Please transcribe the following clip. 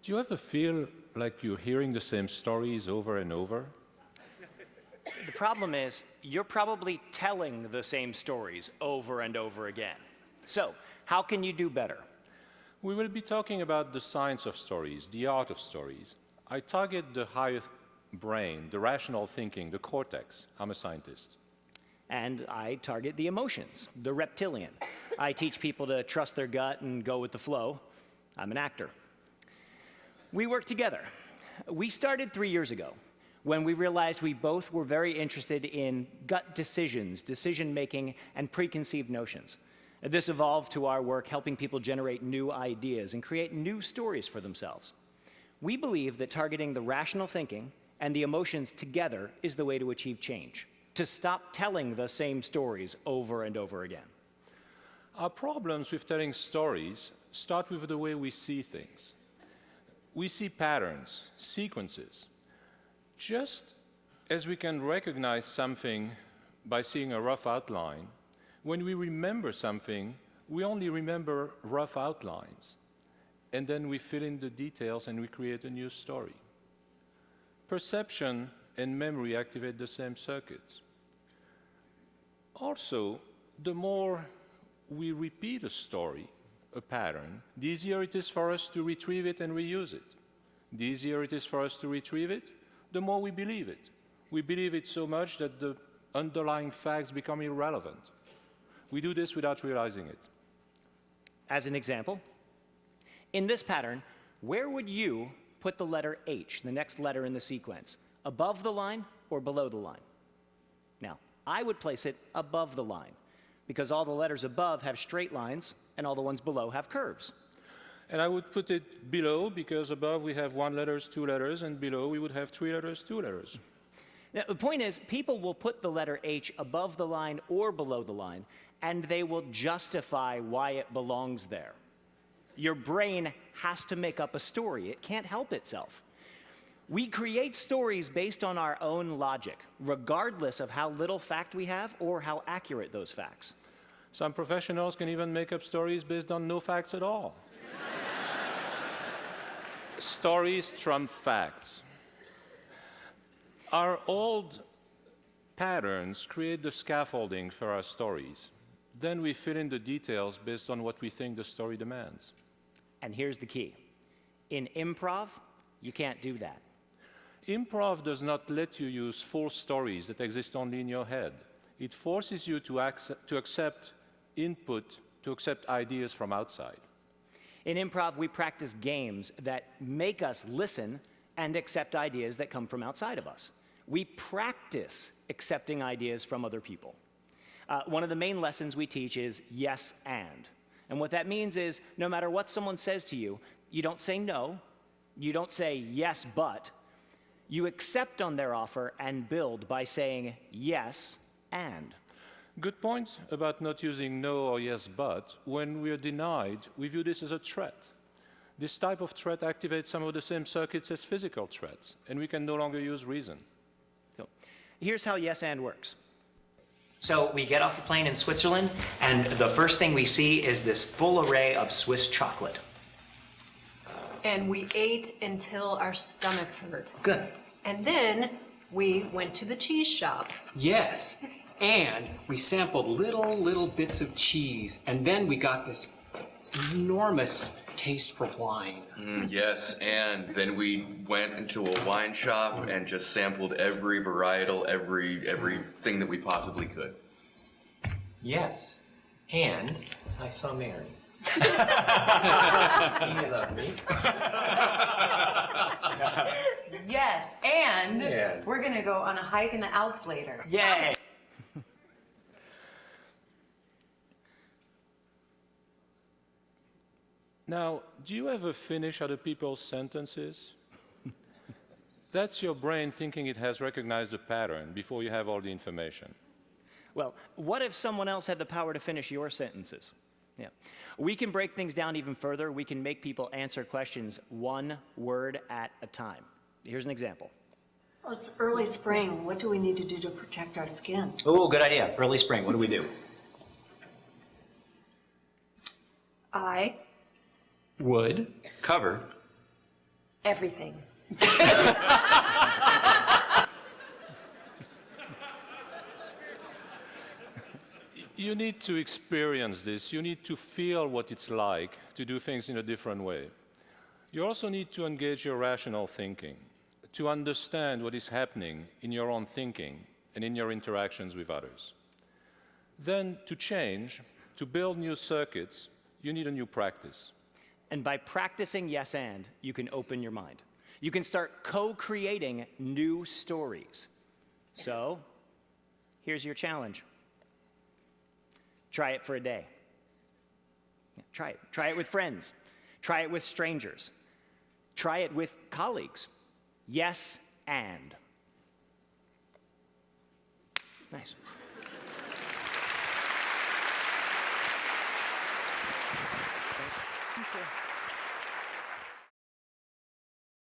Do you ever feel like you're hearing the same stories over and over? The problem is, you're probably telling the same stories over and over again. So, how can you do better? We will be talking about the science of stories, the art of stories. I target the higher brain, the rational thinking, the cortex. I'm a scientist. And I target the emotions, the reptilian. I teach people to trust their gut and go with the flow. I'm an actor. We work together. We started 3 years ago when we realized we both were very interested in gut decisions, decision-making, and preconceived notions. This evolved to our work helping people generate new ideas and create new stories for themselves. We believe that targeting the rational thinking and the emotions together is the way to achieve change, to stop telling the same stories over and over again. Our problems with telling stories start with the way we see things. We see patterns, sequences. Just as we can recognize something by seeing a rough outline, when we remember something, we only remember rough outlines. And then we fill in the details and we create a new story. Perception and memory activate the same circuits. Also, the more we repeat a story, a pattern, the easier it is for us to retrieve it and reuse it. The easier it is for us to retrieve it, the more we believe it. We believe it so much that the underlying facts become irrelevant. We do this without realizing it. As an example, in this pattern, where would you put the letter H, the next letter in the sequence? Above the line or below the line? Now, I would place it above the line, because all the letters above have straight lines, and all the ones below have curves. And I would put it below, because above we have 1 letter, 2 letters, and below we would have 3 letters, 2 letters. Now, the point is, people will put the letter H above the line or below the line, and they will justify why it belongs there. Your brain has to make up a story. It can't help itself. We create stories based on our own logic, regardless of how little fact we have or how accurate those facts. Some professionals can even make up stories based on no facts at all. Stories trump facts. Our old patterns create the scaffolding for our stories. Then we fill in the details based on what we think the story demands. And here's the key. In improv, you can't do that. Improv does not let you use full stories that exist only in your head. It forces you to accept input, to accept ideas from outside. In improv, we practice games that make us listen and accept ideas that come from outside of us. We practice accepting ideas from other people. One of the main lessons we teach is yes and. And what that means is no matter what someone says to you, you don't say no, you don't say yes but, you accept on their offer and build by saying yes and. Good point about not using no or yes but. When we are denied, we view this as a threat. This type of threat activates some of the same circuits as physical threats, and we can no longer use reason. So, here's how yes and works. So we get off the plane in Switzerland, and the first thing we see is this full array of Swiss chocolate. And we ate until our stomachs hurt. Good. And then we went to the cheese shop. Yes, and we sampled little bits of cheese, and then we got this enormous taste for wine. Yes, and then we went into a wine shop and just sampled every varietal, everything that we possibly could. Yes, and I saw Mary. You love me. Yes, and we're gonna go on a hike in the Alps later. Yay! Now, do you ever finish other people's sentences? That's your brain thinking it has recognized a pattern before you have all the information. Well, what if someone else had the power to finish your sentences? Yeah. We can break things down even further. We can make people answer questions 1 word at a time. Here's an example. Well, it's early spring. What do we need to do to protect our skin? Oh, good idea. Early spring. What do we do? I Would Cover Everything. You need to experience this. You need to feel what it's like to do things in a different way. You also need to engage your rational thinking, to understand what is happening in your own thinking and in your interactions with others. Then, to change, to build new circuits, you need a new practice. And by practicing yes and, you can open your mind. You can start co-creating new stories. So, here's your challenge. Try it for a day. Try it. Try it with friends. Try it with strangers. Try it with colleagues. Yes and. Nice.